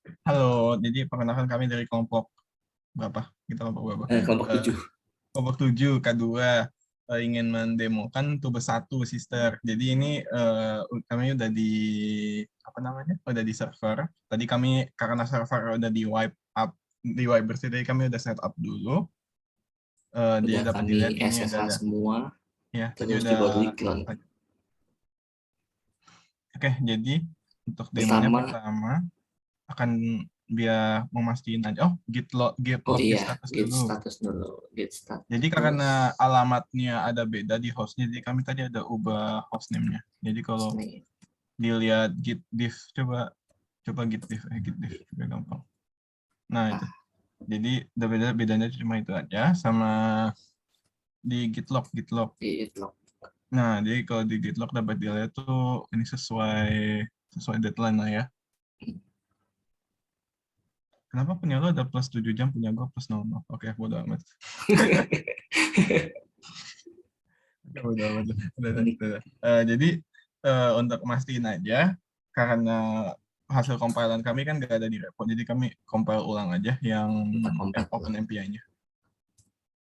Halo, jadi perkenalkan kami dari kelompok berapa? Kita kelompok berapa? Kelompok Eh, 7. Kelompok 7 K2 ingin mendemokan Tube 1 Sister. Jadi ini kami udah di apa namanya? Udah di server. Tadi kami karena server udah di wipe bersih, jadi kami udah set up dulu. Dia Udah dapat kami dilihat ini SSH ada semua, ya, tadi terus udah. juga Weekland. Oke, jadi untuk demonya Pertama, pertama akan biar memastikan aja. Oh, git oh log git iya, status get dulu. status dulu. Get Jadi status, karena alamatnya ada beda di hostnya, jadi kami tadi ada ubah hostname-nya. Jadi kalau hostname. dilihat git diff, coba coba git diff juga gampang. Nah itu. Nah, Jadi bedanya cuma itu aja sama di gitlog. git log. Nah jadi kalau di gitlog dapat dilihat tuh ini sesuai deadline lah ya. Kenapa punya lo ada plus 7 jam, punya gue plus 00? Oke, bodo amat. Oke, bodo amat. Udah. Jadi untuk mastiin aja, karena hasil compilan kami kan nggak ada di repo, jadi kami compile ulang aja yang Kita compare dulu. OpenMPI-nya.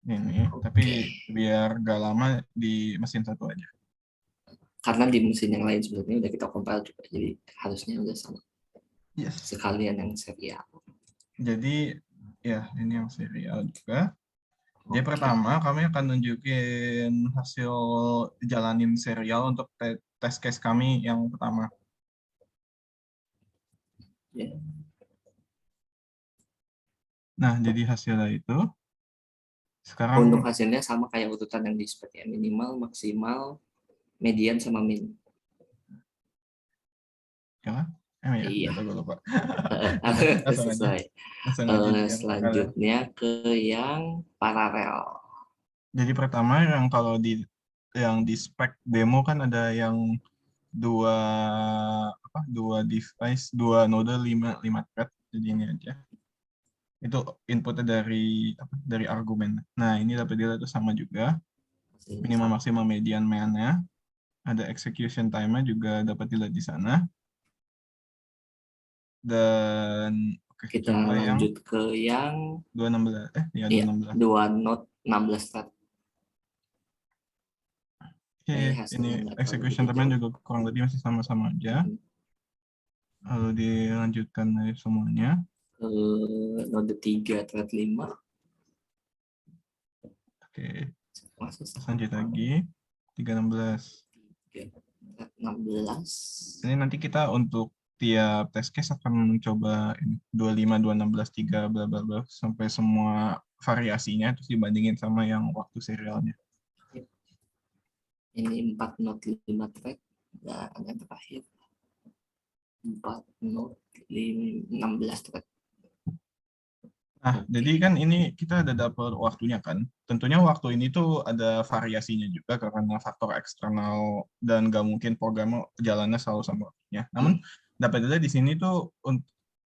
Ini, tapi Oke, biar gak lama di mesin satu aja. karena di mesin yang lain sebenarnya udah kita compile juga, jadi harusnya udah sama. Yes. Sekalian yang serial. Jadi ya ini yang serial juga. Jadi Oke, pertama kami akan nunjukin hasil jalanin serial untuk test case kami yang pertama. ya. Nah, jadi hasilnya itu Untuk sekarang hasilnya sama kayak urutan yang di spek ya, minimal, maksimal, median sama min. ya kan? Ya, Iya, data gue lupa. Udah, langsung aja. sesuai. Langsung aja yang paralel. Selanjutnya ke yang paralel. Jadi pertama yang di spek demo kan ada yang dua dua device, dua node, lima thread. Jadi ini aja. Itu inputnya dari argumen. Nah, ini dapat dilihat itu sama juga. Hasilnya Minimal sama. maksimal median man-nya. Ada execution time-nya juga dapat dilihat di sana. Dan oke, Kita coba yang lanjut ke yang 216 ya ya 216. dua note 16 tab. Oke, Kayaknya ini hasilnya nggak terlalu execution beda time jauh. juga kurang lebih masih sama-sama aja. Mm-mm. Lalu dilanjutkan dari semuanya. Ke node 3 thread 5 Oke, masih lanjut sama. lagi. 316. 3 thread 16. Ini nanti kita untuk tiap test case akan mencoba ini 25, 216, 3, bla bla bla sampai semua variasinya terus dibandingin sama yang waktu serialnya. Ini 4 note 5 thread dan yang terakhir 4 note 16 thread. Nah, Oke. jadi kan ini kita ada dapat waktunya kan. Tentunya waktu ini tuh ada variasinya juga karena faktor eksternal dan nggak mungkin programnya jalannya selalu sama waktunya. Namun Hmm. dapat dilihat di sini tuh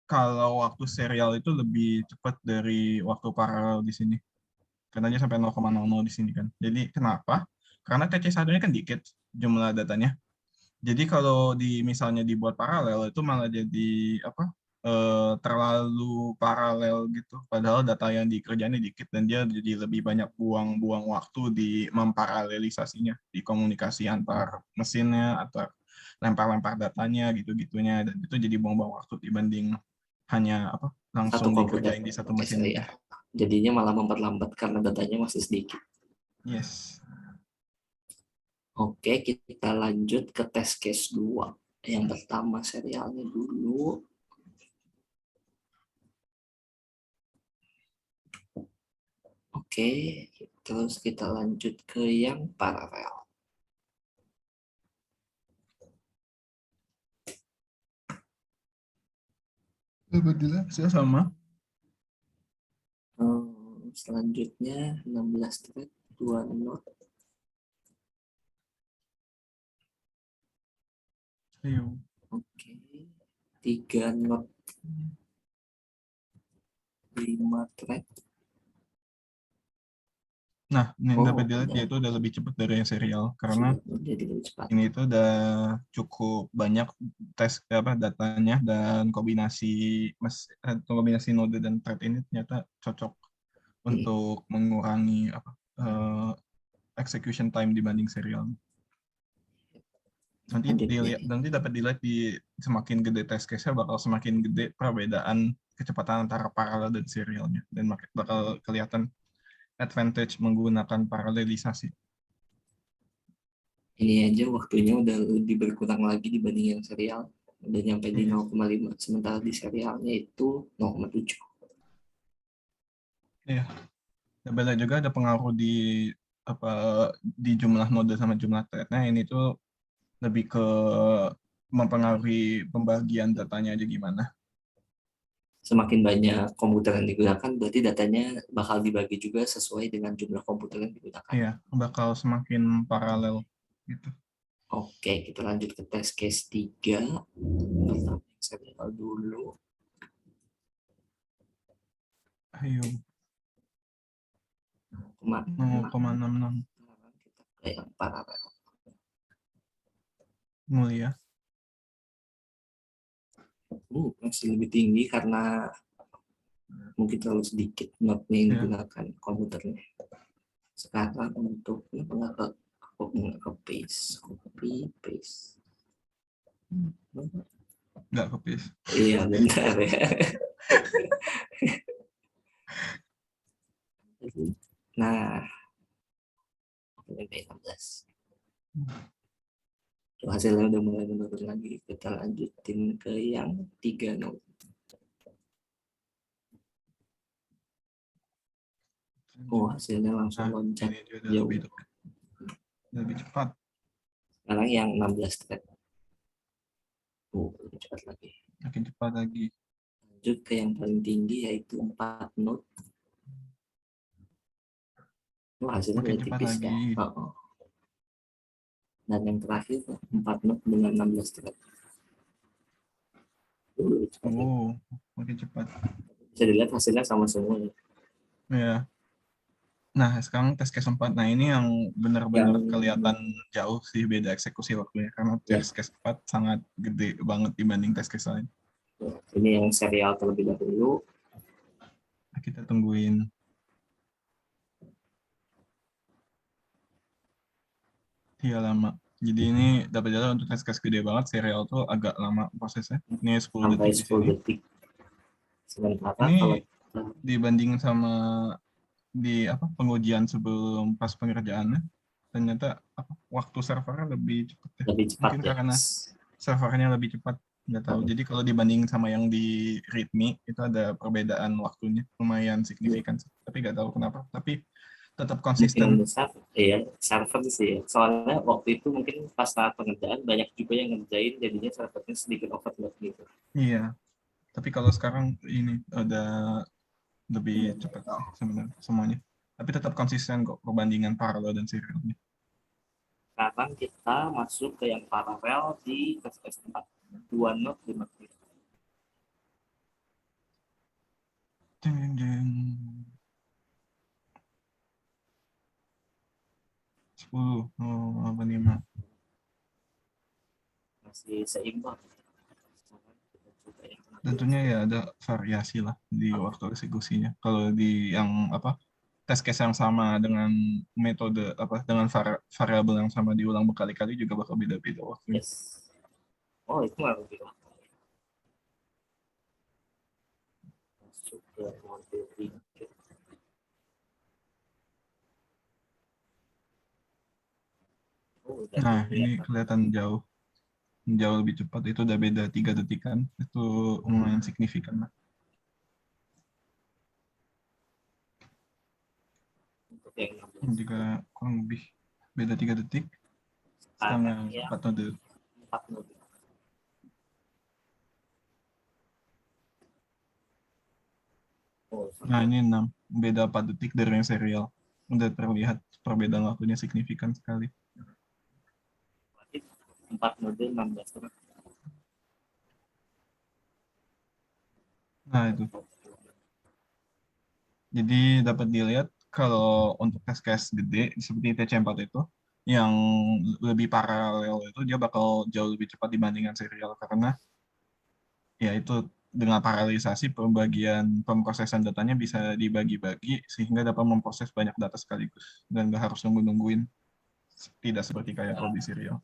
kalau waktu serial itu lebih cepat dari waktu paralel di sini. Karena aja sampai 0,00 di sini kan. Jadi kenapa? Karena TC1-nya kan dikit jumlah datanya. Jadi kalau misalnya dibuat paralel itu malah jadi apa? Terlalu paralel gitu. Padahal data yang dikerjain dikit dan dia jadi lebih banyak buang-buang waktu di memparalelisasinya, di komunikasi antar mesinnya, antar lempar-lempar datanya gitu-gitunya, dan itu jadi buang-buang waktu dibanding hanya apa Satu langsung komputer dikerjain di satu pakai mesin aja. serial. Jadinya malah memperlambat karena datanya masih sedikit. Yes. Oke, kita lanjut ke test case 2. Yang pertama serialnya dulu. Oke, terus kita lanjut ke yang paralel. Alhamdulillah, saya sama. Selanjutnya 16 thread, 2 node. Ayo. Oke, 3 node, 5 thread. Nah, ini Oh, dapat dilihat udah. dia itu udah lebih cepat dari yang serial karena Sudah jadi lebih cepat. ini itu udah cukup banyak tes datanya dan kombinasi node dan thread ini ternyata cocok Hmm. untuk mengurangi execution time dibanding serial. Selanjutnya, Nanti dapat dilihat di semakin gede test case-nya bakal semakin gede perbedaan kecepatan antara paralel dan serialnya dan bakal kelihatan advantage menggunakan paralelisasi. ini aja waktunya udah lebih berkurang lagi dibanding yang serial. Udah nyampe di Iya. 0,5, sementara di serialnya itu 0,7. Iya. Dan beda juga ada pengaruh apa di jumlah node sama jumlah thread. Nah, ini tuh lebih ke mempengaruhi pembagian datanya aja gimana. Semakin banyak komputer yang digunakan, berarti datanya bakal dibagi juga sesuai dengan jumlah komputer yang digunakan. Iya, bakal semakin paralel gitu. Oke, kita lanjut ke test case 3. Pertama, serial dulu. Ayo, 0,66 Kita ke yang paralel. mulia. Masih lebih tinggi karena mungkin terlalu sedikit node yang Ya, digunakan komputernya. Sekarang untuk nggak ke paste, copy paste. nggak kepis. Iya benar ya. Nah, MP16. Hasilnya udah mulai menurun lagi. Kita lanjutin ke yang 3 node. Oh, hasilnya langsung Nah, loncat ini dia udah jauh. lebih cepat. Sekarang yang 16 thread. Lebih cepat lagi. Makin cepat lagi. Lanjut ke yang paling tinggi yaitu 4 node. Hasilnya Makin udah cepat tipis lagi. dah. Dan yang terakhir 4 node dengan 16 thread. Cepat lagi. Oh, makin cepat. Bisa dilihat hasilnya sama semua. Ya. Nah, sekarang tes case 4. Nah, ini yang benar-benar kelihatan jauh sih beda eksekusi waktunya. Karena tes case 4 sangat gede banget dibanding tes case lain. Ini yang serial terlebih dahulu. Nah, kita tungguin. Iya, lama. Jadi ini dapat jalan untuk tes case gede banget. Serial tuh agak lama prosesnya. Ini 10 Sampai detik di 10 sini. detik. Sementara Ini kalau dibanding sama pengujian sebelum pas pengerjaannya, ternyata waktu servernya lebih cepat ya. lebih cepat Mungkin ya. karena servernya lebih cepat, nggak tahu. Jadi kalau dibanding sama yang di readme itu ada perbedaan waktunya lumayan signifikan, tapi nggak tahu kenapa. Tapi tetap Kemungkinan konsisten. besar ya server sih ya. Soalnya waktu itu mungkin pas saat pengerjaan banyak juga yang ngerjain jadinya servernya sedikit overload gitu. Iya. Tapi kalau sekarang ini ada lebih cepat sih sebenarnya semuanya. Tapi tetap konsisten kok perbandingan paralel dan serialnya. Sekarang kita masuk ke yang paralel di test 4. 2 node 5 menit. Jeng, jeng, jeng. 10, 5. Masih seimbang. Tentunya ya ada variasi lah di waktu eksekusinya. Kalau di yang tes case yang sama dengan metode dengan variabel yang sama diulang berkali-kali juga bakal beda-beda waktunya. Yes. Oh itu nggak lebih lama. Masuk ke mode 3. Nah, ini kelihatan jauh lebih cepat. Itu udah beda 3 detikan. Itu lumayan signifikan lah. Juga kurang lebih beda 3 detik. Setengah 4 node. 4 node. Nah, ini 6. Beda 4 detik dari yang serial. Udah terlihat perbedaan waktunya signifikan sekali. 4 node 16 node. Nah, itu. Jadi dapat dilihat kalau untuk tes-case gede seperti TC4 itu yang lebih paralel itu dia bakal jauh lebih cepat dibandingkan serial karena ya itu dengan paralelisasi pemrosesan datanya bisa dibagi-bagi sehingga dapat memproses banyak data sekaligus dan nggak harus nungguin tidak seperti kayak kalau di serial.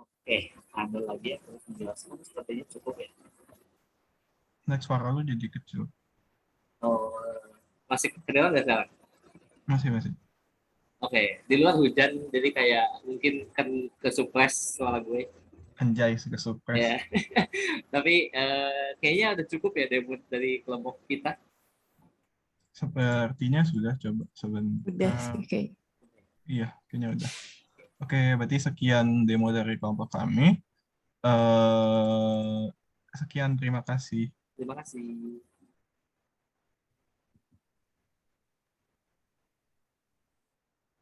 Oke, ada lagi yang harus menjelaskan sepertinya cukup ya. Next suara lu jadi kecil. Oh, masih kedengeran nggak sekarang? Masih. Oke, di luar hujan, jadi kayak mungkin kan ke suppress suara gue. Anjay, suka suppress. Ya, tapi kayaknya udah cukup ya demo dari kelompok kita. Sepertinya sudah coba sebentar. Udah sih kayak. Iya, kayaknya udah. Oke, berarti sekian demo dari kelompok kami. Sekian, terima kasih. Terima kasih.